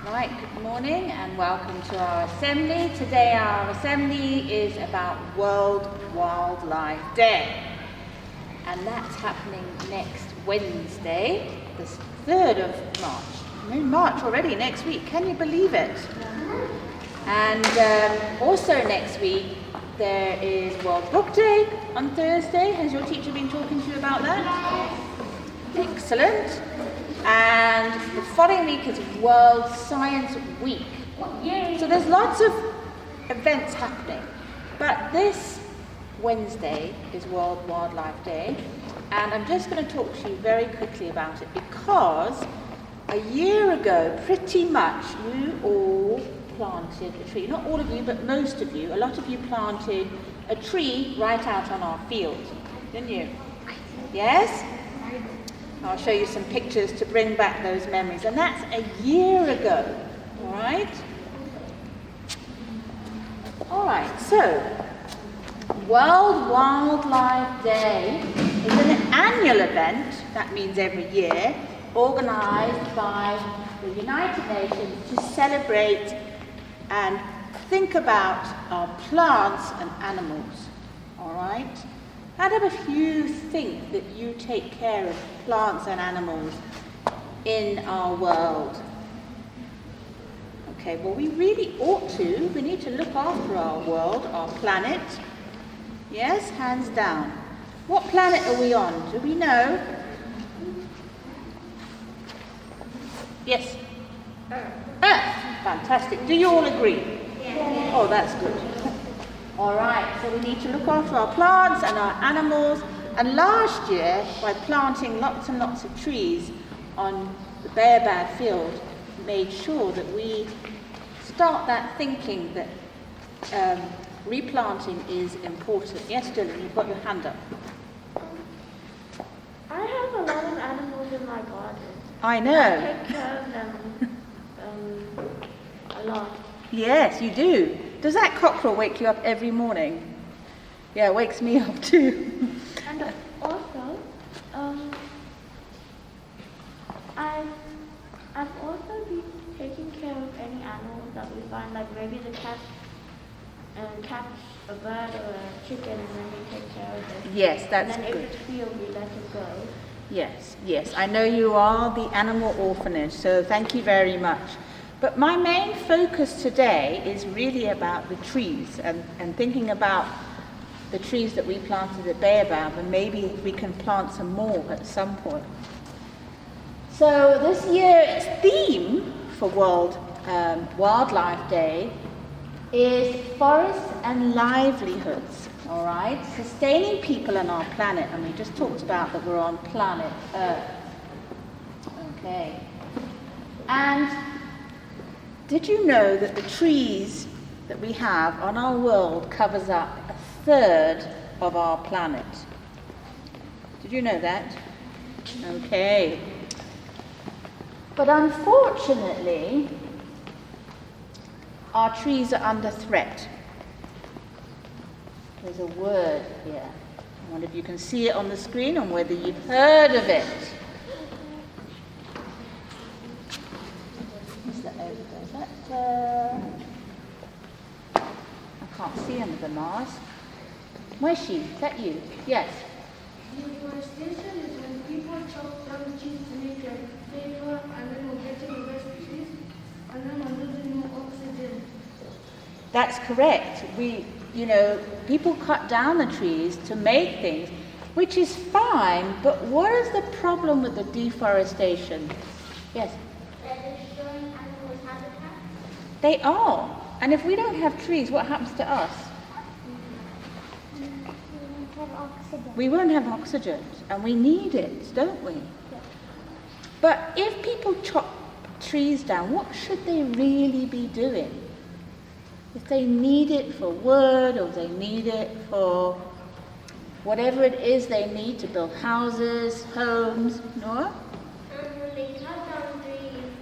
Right, good morning and welcome to our assembly. Today our assembly is about World Wildlife Day. And that's happening next Wednesday, the 3rd of March. No, March already, next week. Can you believe it? And also next week there is World Book Day on Thursday. Has your teacher been talking to you about that? Excellent. And the following week is World Science Week. Yay. So there's lots of events happening. But this Wednesday is World Wildlife Day. And I'm just going to talk to you very quickly about it because a year ago, pretty much, you all planted a tree. Not all of you, but most of you. A lot of you planted a tree right out on our field, didn't you? Yes? I'll show you some pictures to bring back those memories. And that's a year ago, all right? All right, so World Wildlife Day is an annual event, that means every year, organised by the United Nations to celebrate and think about our plants and animals, all right? How do you think that you take care of plants and animals in our world? Okay, well we really ought to. We need to look after our world, our planet. Yes, hands down. What planet are we on? Do we know? Yes? Earth. Earth. Fantastic. Do you all agree? Yeah. Oh, that's good. All right, so we need to look after our plants and our animals. And last year, by planting lots and lots of trees on the Baobab field, made sure that we start that thinking that replanting is important. Yes, Dylan, you've got your hand up. I have a lot of animals in my garden. I know. I take care of them a lot. Yes, you do. Does that cockerel wake you up every morning? Yeah, it wakes me up too. And also, I've also been taking care of any animals that we find, like maybe the cat catch a bird or a chicken, and then we take care of it. Yes, that's and then good. if it's free, we let it go. Yes, yes. I know you are the animal orphanage, so thank you very much. But my main focus today is really about the trees and thinking about the trees that we planted at Baobab, and maybe we can plant some more at some point. So this year's theme for World Wildlife Day is forests and livelihoods, all right? Sustaining people and our planet, and we just talked about that we're on planet Earth. Okay. And did you know that the trees that we have on our world covers up 1/3 of our planet? Did you know that? Okay. But unfortunately, our trees are under threat. There's a word here. I wonder if you can see it on the screen and whether you've heard of it. I can't see under the mask. Moishi, is that you? Yes. Deforestation is when people chop down trees to make a paper and then we're getting less trees and then we're losing more oxygen. That's correct. People cut down the trees to make things, which is fine, but what is the problem with the deforestation? Yes? They're destroying animals' habitat. They are. And if we don't have trees, what happens to us? We won't have oxygen. We won't have oxygen, and we need it, don't we? Yeah. But if people chop trees down, what should they really be doing? If they need it for wood, or they need it for whatever it is they need to build houses, homes, Nora? When they cut down trees,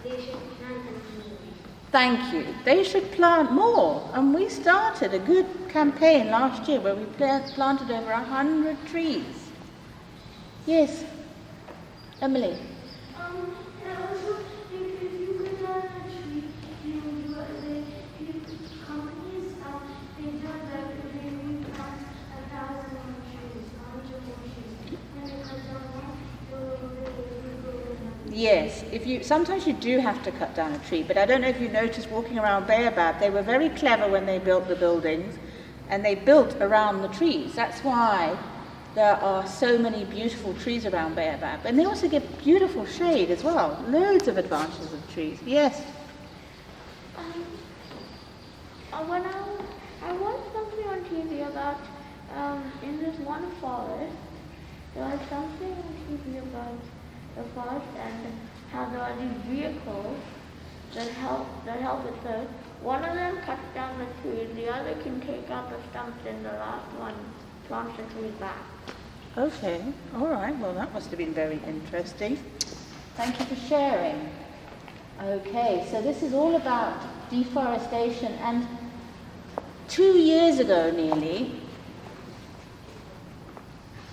they should plant them more. Thank you. They should plant more. And we started a good campaign last year where we planted over 100 trees. Yes, Emily. And also, if you could Yes, sometimes you do have to cut down a tree, but I don't know if you noticed walking around Baobab, they were very clever when they built the buildings, and they built around the trees. That's why there are so many beautiful trees around Baobab. And they also give beautiful shade as well. Loads of advantages of trees. Yes? When I watched something on TV about in this one forest, there was something on TV about the forest and how there are these vehicles that help with the. One of them cuts down the tree, the other can take out the stumps, and the last one plants the tree back. Okay, all right. Well, that must have been very interesting. Thank you for sharing. Okay, so this is all about deforestation, and 2 years ago nearly,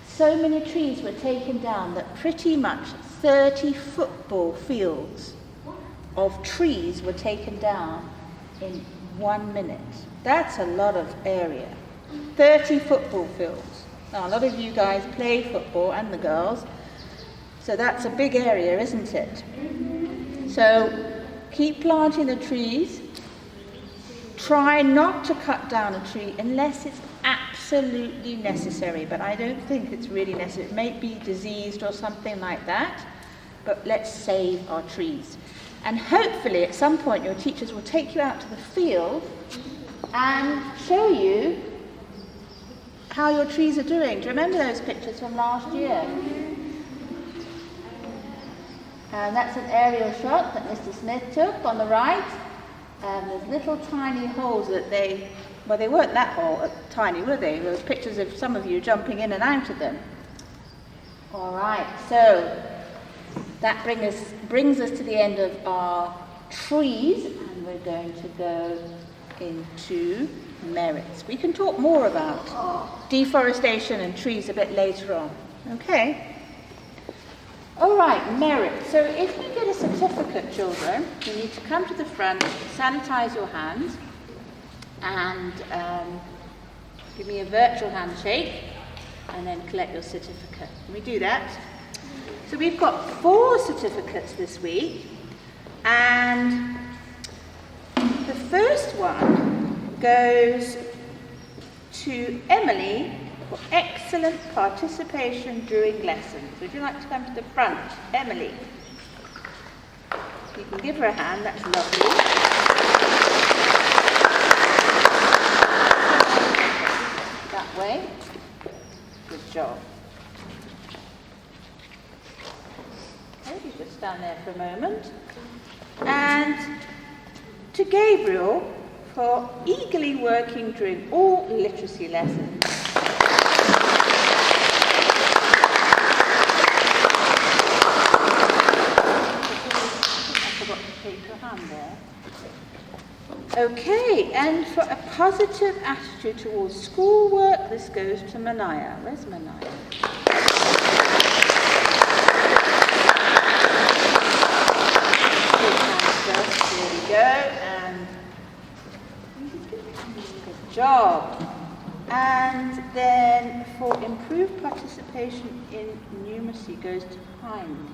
so many trees were taken down that pretty much 30 football fields of trees were taken down in 1 minute. That's a lot of area. 30 football fields. Now, a lot of you guys play football, and the girls, so that's a big area, isn't it? So keep planting the trees. Try not to cut down a tree unless it's absolutely necessary, but I don't think it's really necessary. It may be diseased or something like that, but let's save our trees. And hopefully at some point your teachers will take you out to the field and show you how your trees are doing. Do you remember those pictures from last year? And that's an aerial shot that Mr. Smith took on the right. And there's little tiny holes that they weren't that tiny, were they? There was pictures of some of you jumping in and out of them. All right, so that brings us to the end of our trees, and we're going to go into merits. We can talk more about deforestation and trees a bit later on. Okay? All right, merit. So if you get a certificate, children, you need to come to the front, sanitize your hands, and give me a virtual handshake, and then collect your certificate. Can we do that? So we've got 4 certificates this week, and the first one goes to Emily for excellent participation during lessons. Would you like to come to the front, Emily? You can give her a hand, that's lovely. That way. Good job. Okay, you just stand there for a moment. And to Gabriel for eagerly working during all literacy lessons. Okay, and for a positive attitude towards schoolwork, this goes to Manaya. Where's Manaya? There we go, and good job. And then for improved participation in numeracy goes to Pine.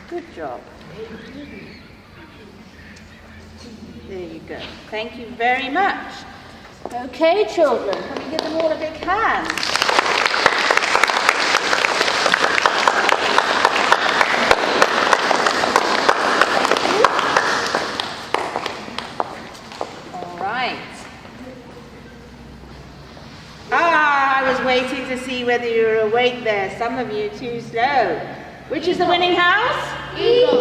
Good job. There you go. Thank you very much. Okay, children, can we give them all a big hand? All right. I was waiting to see whether you were awake there. Some of you too slow. Which is the winning house? Eagle.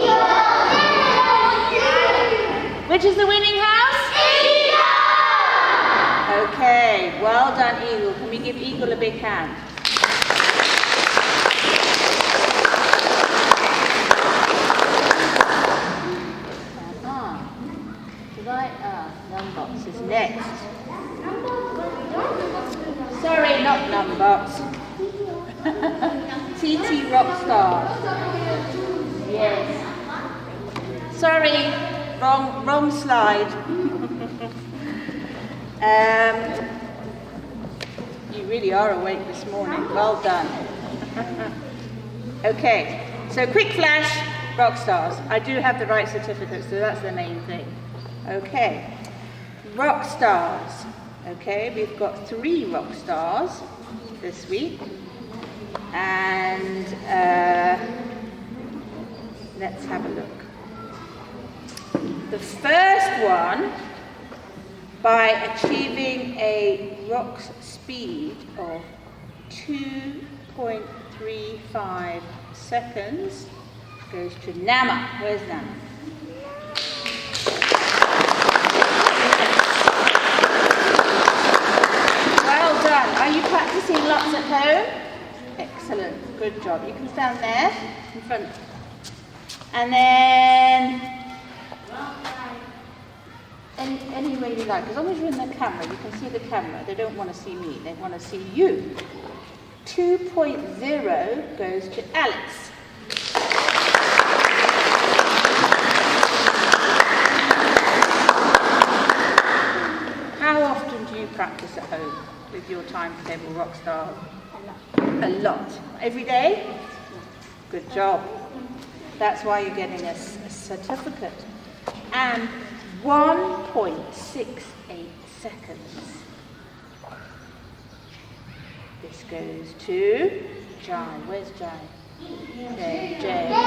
Which is the winning house? Eagle. Okay, well done, Eagle. Can we give Eagle a big hand? Numbox is next. Sorry, not Numbox. TT Rockstar. Yes. Sorry, wrong slide. You really are awake this morning. Well done. Okay, so quick flash, rock stars. I do have the right certificate, so that's the main thing. Okay, rock stars. Okay, we've got 3 rock stars this week. And let's have a look. The first one, by achieving a rock speed of 2.35 seconds, goes to Nama. Where's Nama? Well done. Are you practicing lots at home? Excellent. Good job. You can stand there in front. And then any way you like. As long as you're in the camera, you can see the camera. They don't want to see me. They want to see you. 2.0 goes to Alex. How often do you practice at home with your timetable rock star? A lot. Every day? Good job. That's why you're getting a certificate. And 1.68 seconds. This goes to Jai. Where's Jai? Jaya.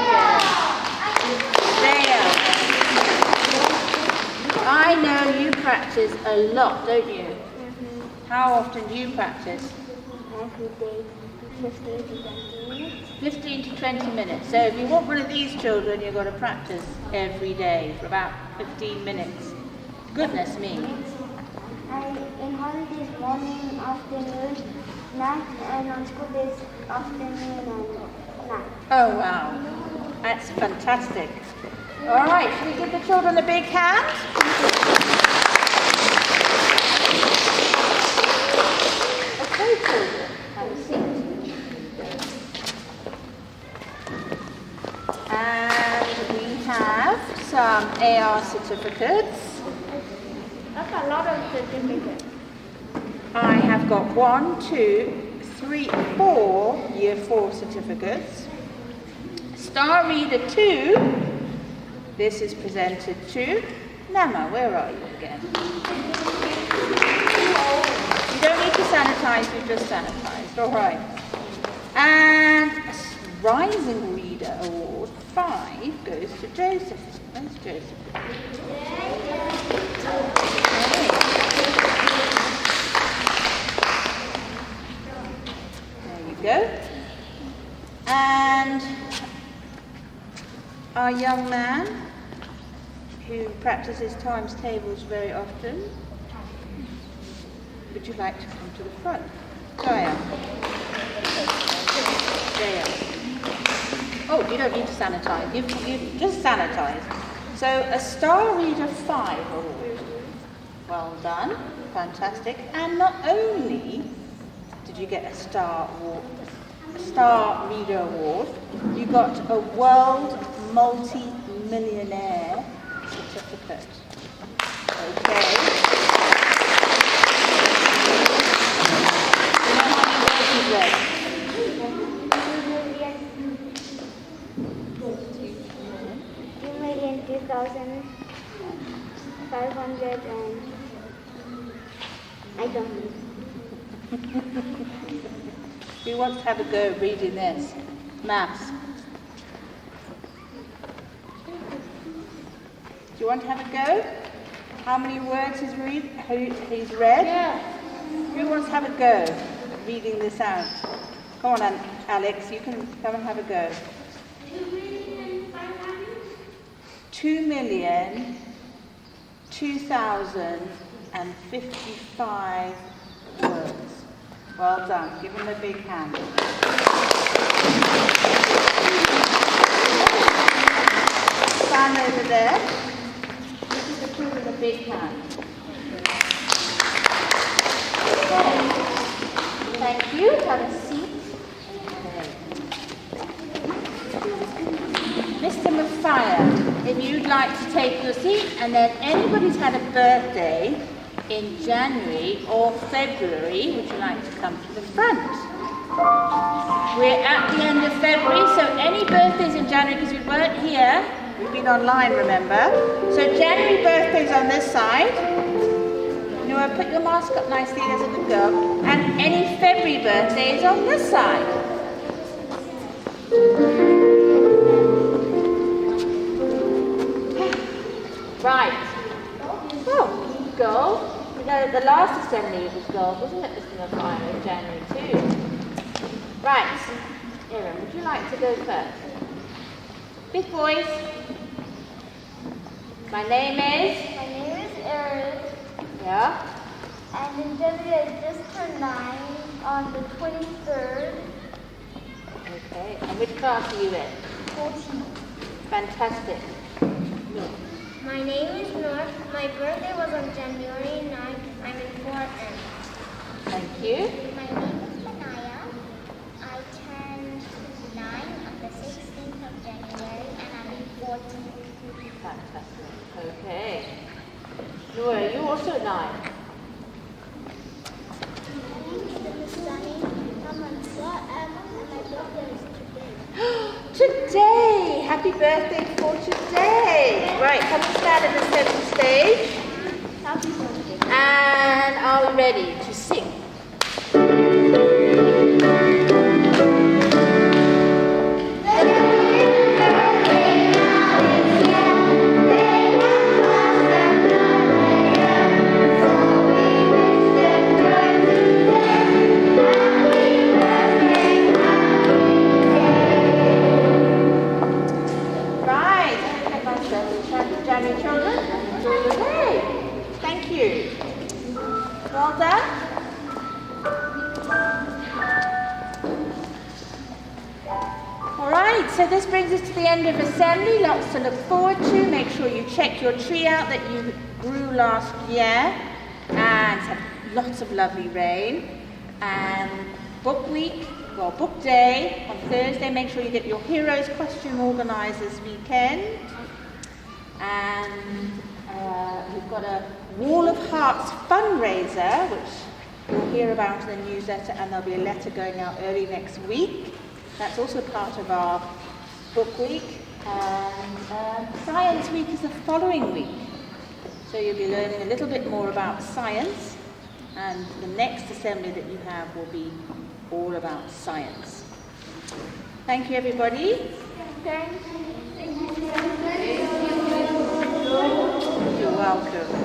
I know you practice a lot, don't you? Mm-hmm. How often do you practice? Every day, 15 to 20 minutes. 15 to 20 minutes. So if you want one of these children, you've got to practice every day for about 15 minutes. Goodness me. And in holidays, morning, afternoon, night, and on school days, afternoon and night. Oh wow, that's fantastic. All right, should we give the children a big hand? Okay, children, have a seat. And we have some AR certificates. That's a lot of certificates. I have got 1, 2, 3, 4 Year 4 certificates. Star Reader 2, this is presented to Nama. Where are you again? You don't need to sanitize, you just sanitized. All right. And Rising Reader Award 5 goes to Joseph. Where's Joseph? There you go. And our young man who practices times tables very often, would you like to come to the front? Jaya. Jaya. Oh, you don't need to sanitize. You've just sanitized. So a Star Reader 5 award. Well done. Fantastic. And not only did you get a Star Reader Award, you got a World Multi-Millionaire certificate. Okay. You know how many words you've read? 2,2,500 and I don't know. Who wants to have a go reading this? Maths. Do you want to have a go? How many words he's read? Yeah. Who wants to have a go reading this out? Come on, Alex, you can come and have a go. 2,002,055 words. Well done. Give him a big hand. Stand over there. Give the children a big hand. Okay. Thank you. Have a seat. Mr. McFire, if you'd like to take your seat, and then anybody's had a birthday in January or February, would you like to come to the front? We're at the end of February, so any birthdays in January, because we weren't here, we've been online, remember? So January birthdays on this side. Noah, put your mask up nicely, there's a good girl. And any February birthdays on this side. Right. Oh, gold. You know, the last assembly was gold, wasn't it, Mr. Maguire, in January too? Right. Erin, would you like to go first? Big boys. My name is? My name is Erin. Yeah. And in January I just turned 9 on the 23rd. Okay. And which class are you in? 14. Fantastic. No. My name is Noor. My birthday was on January 9th. I'm in 4M. Thank you. My name is Manaya. I turned 9 on the 16th of January and I'm in 14. Fantastic. Okay. Noor, you also 9. My name is Sunny. I'm on 4M and my birthday is today. Today! Happy birthday for today! Right, come and stand at the center stage. Happy birthday. And are we ready to sing? January children, enjoy your day. Thank you. Well done. All right, so this brings us to the end of assembly. Lots to look forward to. Make sure you check your tree out that you grew last year. And have lots of lovely rain. And book week, well, book day on Thursday. Make sure you get your heroes costume organised this weekend. And we've got a Wall of Hearts fundraiser, which you'll hear about in the newsletter, and there'll be a letter going out early next week. That's also part of our book week. And Science Week is the following week. So you'll be learning a little bit more about science, and the next assembly that you have will be all about science. Thank you, everybody. Thank you. You're welcome.